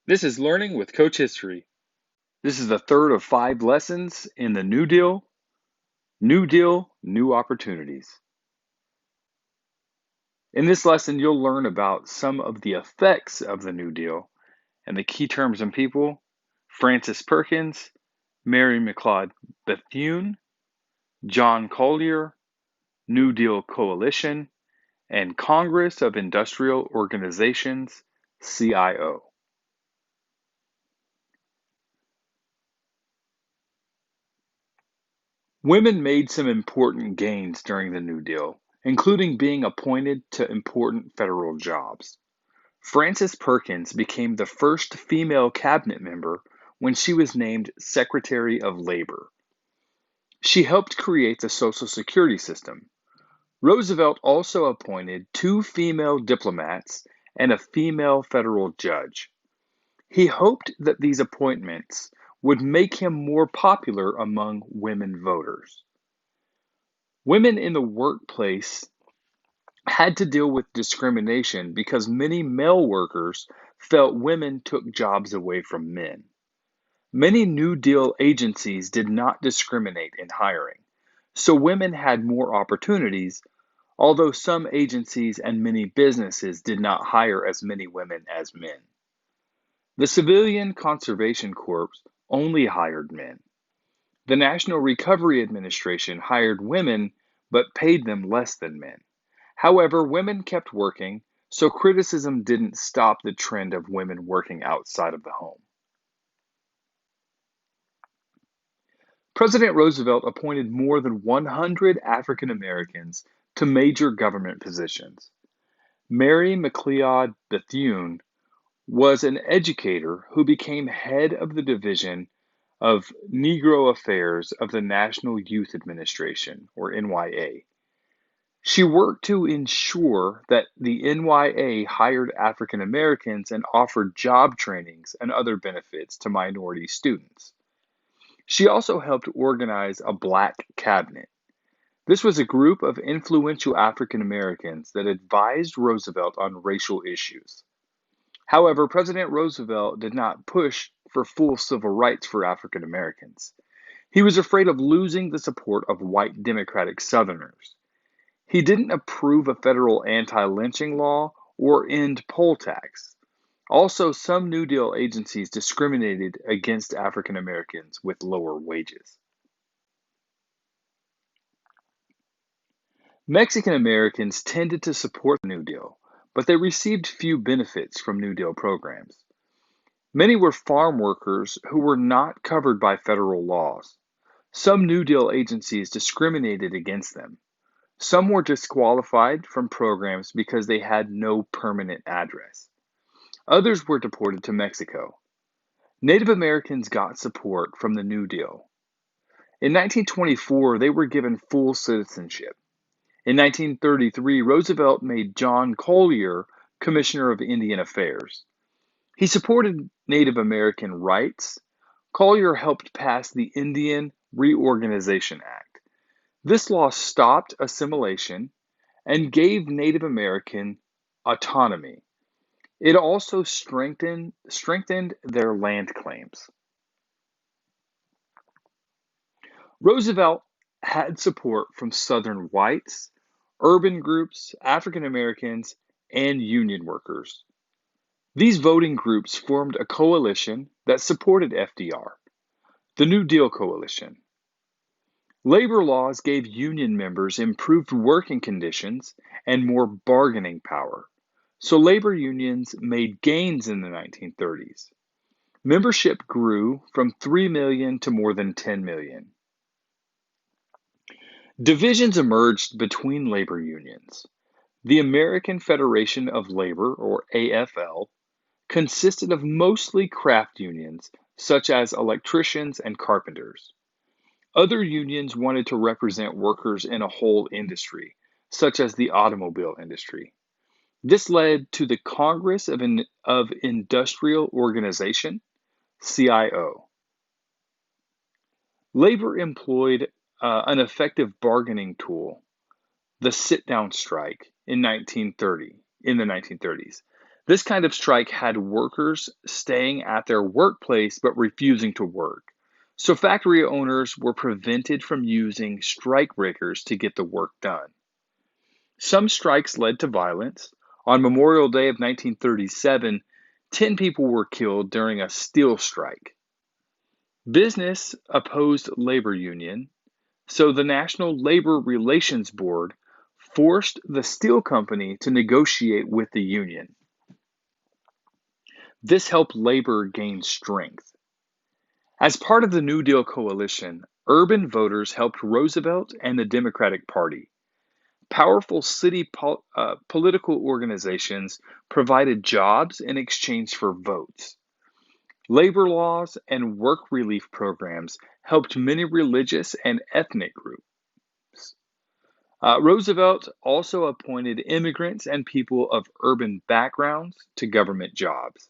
This is Learning with Coach History. This is the third of 5 lessons in the New Deal. New Deal, new opportunities. In this lesson, you'll learn about some of the effects of the New Deal and the key terms and people: Frances Perkins, Mary McLeod Bethune, John Collier, New Deal Coalition, and Congress of Industrial Organizations, CIO. Women made some important gains during the New Deal, including being appointed to important federal jobs. Frances Perkins became the first female cabinet member when she was named Secretary of Labor. She helped create the Social Security system. Roosevelt also appointed 2 female diplomats and a female federal judge. He hoped that these appointments would make him more popular among women voters. Women in the workplace had to deal with discrimination because many male workers felt women took jobs away from men. Many New Deal agencies did not discriminate in hiring, so women had more opportunities, although some agencies and many businesses did not hire as many women as men. The Civilian Conservation Corps only hired men. The National Recovery Administration hired women but paid them less than men. However, women kept working, so criticism didn't stop the trend of women working outside of the home. President Roosevelt appointed more than 100 African Americans to major government positions. Mary McLeod Bethune was an educator who became head of the Division of Negro Affairs of the National Youth Administration, or NYA. She worked to ensure that the NYA hired African Americans and offered job trainings and other benefits to minority students. She also helped organize a Black Cabinet. This was a group of influential African Americans that advised Roosevelt on racial issues. However, President Roosevelt did not push for full civil rights for African Americans. He was afraid of losing the support of white Democratic Southerners. He didn't approve a federal anti-lynching law or end poll tax. Also, some New Deal agencies discriminated against African Americans with lower wages. Mexican Americans tended to support the New Deal, but they received few benefits from New Deal programs. Many were farm workers who were not covered by federal laws. Some New Deal agencies discriminated against them. Some were disqualified from programs because they had no permanent address. Others were deported to Mexico. Native Americans got support from the New Deal. In 1924, they were given full citizenship. In 1933, Roosevelt made John Collier Commissioner of Indian Affairs. He supported Native American rights. Collier helped pass the Indian Reorganization Act. This law stopped assimilation and gave Native American autonomy. It also strengthened their land claims. Roosevelt had support from Southern whites, urban groups, African Americans, and union workers. These voting groups formed a coalition that supported FDR, the New Deal Coalition. Labor laws gave union members improved working conditions and more bargaining power, so labor unions made gains in the 1930s. Membership grew from 3 million to more than 10 million. Divisions emerged between labor unions. The American Federation of Labor, or AFL, consisted of mostly craft unions, such as electricians and carpenters. Other unions wanted to represent workers in a whole industry, such as the automobile industry. This led to the Congress of Industrial Organization, CIO. Labor employed an effective bargaining tool, the sit-down strike, in the 1930s. This kind of strike had workers staying at their workplace but refusing to work. So factory owners were prevented from using strikebreakers to get the work done. Some strikes led to violence. On Memorial Day of 1937, 10 people were killed during a steel strike. Business opposed labor union, so the National Labor Relations Board forced the steel company to negotiate with the union. This helped labor gain strength. As part of the New Deal coalition, urban voters helped Roosevelt and the Democratic Party. Powerful city political organizations provided jobs in exchange for votes. Labor laws and work relief programs helped many religious and ethnic groups. Roosevelt also appointed immigrants and people of urban backgrounds to government jobs.